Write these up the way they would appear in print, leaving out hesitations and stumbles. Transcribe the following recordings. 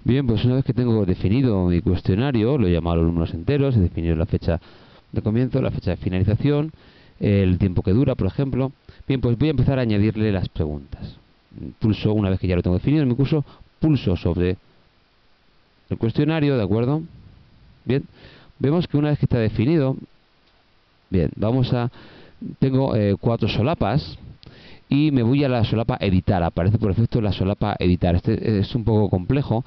Bien, pues una vez que tengo definido mi cuestionario, lo he llamado alumnos enteros, he definido la fecha de comienzo, la fecha de finalización, el tiempo que dura, por ejemplo. Bien, pues voy a empezar a añadirle las preguntas. Pulso, una vez que ya lo tengo definido en mi curso, pulso sobre el cuestionario, ¿de acuerdo? Bien, vemos que una vez que está definido, bien, tengo 4 solapas y me voy a la solapa editar. Aparece por defecto la solapa editar. Este es un poco complejo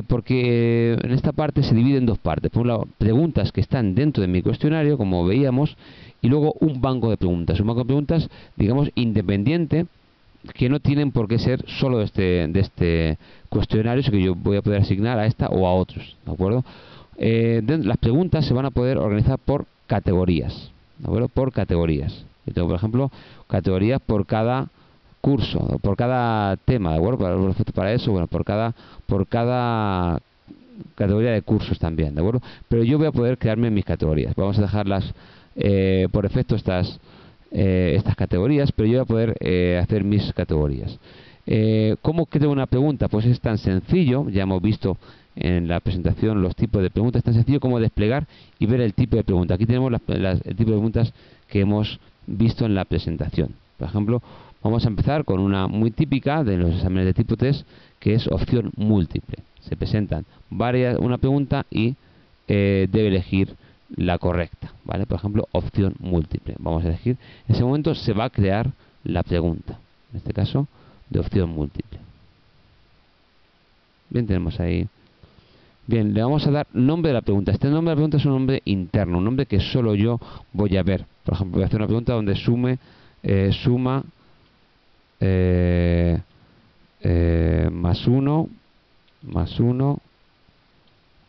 porque en esta parte se divide en dos partes. Por un lado, preguntas que están dentro de mi cuestionario, como veíamos, y luego un banco de preguntas. Un banco de preguntas, digamos, independiente, que no tienen por qué ser solo de este cuestionario, sino que yo voy a poder asignar a esta o a otros, ¿de acuerdo? Las preguntas se van a poder organizar por categorías, ¿de acuerdo? Por categorías. Yo tengo, por ejemplo, categorías por cada curso, por cada tema, ¿de acuerdo? Para eso, bueno, por cada categoría de cursos también, ¿de acuerdo? Pero yo voy a poder crearme mis categorías. Vamos a dejarlas por defecto estas categorías, pero yo voy a poder hacer mis categorías. ¿Cómo creo una pregunta? Pues es tan sencillo, ya hemos visto en la presentación los tipos de preguntas, es tan sencillo como desplegar y ver el tipo de pregunta. Aquí tenemos el tipo de preguntas que hemos visto en la presentación. Por ejemplo, vamos a empezar con una muy típica de los exámenes de tipo test, que es opción múltiple. Se presentan una pregunta y debe elegir la correcta, ¿vale? Por ejemplo, opción múltiple. Vamos a elegir. En ese momento se va a crear la pregunta. En este caso, de opción múltiple. Bien, tenemos ahí. Bien, le vamos a dar nombre de la pregunta. Este nombre de la pregunta es un nombre interno, un nombre que solo yo voy a ver. Por ejemplo, voy a hacer una pregunta donde suma más 1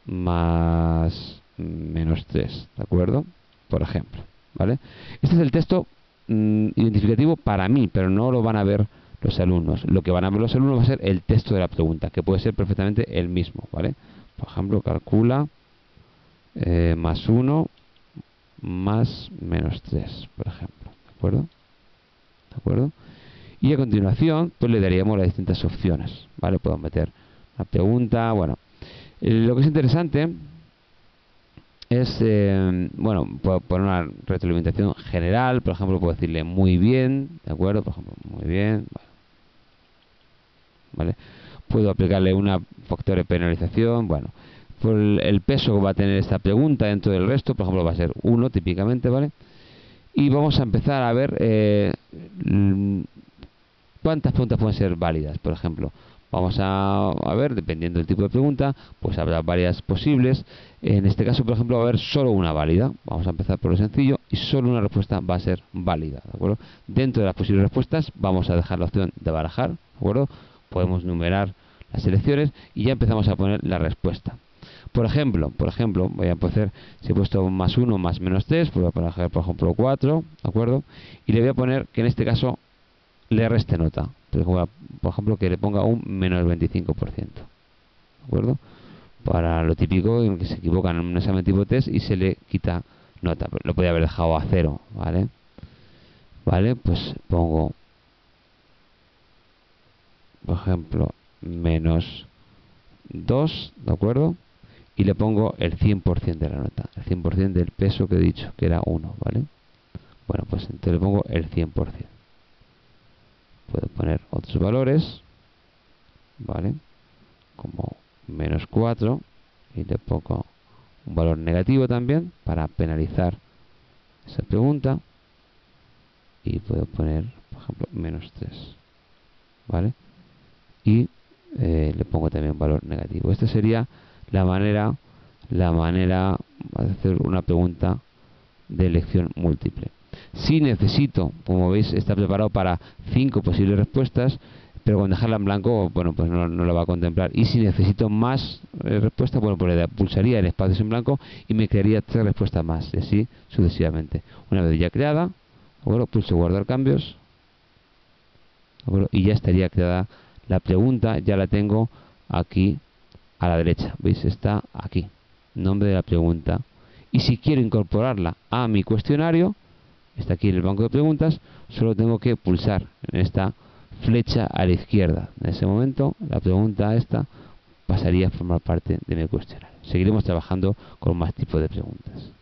más menos 3, ¿de acuerdo? Por ejemplo, ¿vale? Este es el texto identificativo para mí, pero no lo van a ver los alumnos. Lo que van a ver los alumnos va a ser el texto de la pregunta, que puede ser perfectamente el mismo, ¿vale? Por ejemplo, calcula más 1 más menos 3, por ejemplo, ¿de acuerdo? ¿De acuerdo? Y a continuación, pues le daríamos las distintas opciones, ¿vale? Puedo meter la pregunta, bueno. Lo que es interesante es, bueno, puedo poner una retroalimentación general, por ejemplo, puedo decirle muy bien, ¿de acuerdo? Por ejemplo, muy bien, ¿vale? Puedo aplicarle una factor de penalización, bueno, por el peso que va a tener esta pregunta dentro del resto, por ejemplo, va a ser 1 típicamente, ¿vale? Y vamos a empezar a ver cuántas preguntas pueden ser válidas, por ejemplo. Vamos a ver, dependiendo del tipo de pregunta, pues habrá varias posibles. En este caso, por ejemplo, va a haber solo una válida. Vamos a empezar por lo sencillo y solo una respuesta va a ser válida, ¿de acuerdo? Dentro de las posibles respuestas vamos a dejar la opción de barajar, ¿de acuerdo? Podemos numerar las selecciones y ya empezamos a poner la respuesta. Por ejemplo, voy a hacer, si he puesto más 1 más menos 3, pues voy a poner, por ejemplo, 4, ¿de acuerdo? Y le voy a poner que en este caso le reste nota. Por ejemplo, que le ponga un menos 25%. ¿De acuerdo? Para lo típico en que se equivocan en un examen tipo test y se le quita nota. Lo podría haber dejado a 0, ¿vale? Vale, pues pongo, por ejemplo, menos 2, ¿de acuerdo? Y le pongo el 100% de la nota, el 100% del peso que he dicho, que era 1, ¿vale? Bueno, pues entonces le pongo el 100%. Puedo poner otros valores, ¿vale? Como menos 4 y le pongo un valor negativo también para penalizar esa pregunta. Y puedo poner, por ejemplo, menos 3, ¿vale? Y le pongo también un valor negativo. Esta sería la manera de hacer una pregunta de elección múltiple. Si necesito, como veis, está preparado para 5 posibles respuestas, pero con dejarla en blanco, bueno, pues no la va a contemplar. Y si necesito más respuestas, bueno, pues le pulsaría en espacios en blanco y me crearía 3 respuestas más, y así sucesivamente. Una vez ya creada, bueno, pulso guardar cambios, bueno, y ya estaría creada la pregunta. Ya la tengo aquí a la derecha, ¿veis? Está aquí, nombre de la pregunta. Y si quiero incorporarla a mi cuestionario, está aquí en el banco de preguntas, solo tengo que pulsar en esta flecha a la izquierda. En ese momento, la pregunta esta pasaría a formar parte de mi cuestionario. Seguiremos trabajando con más tipos de preguntas.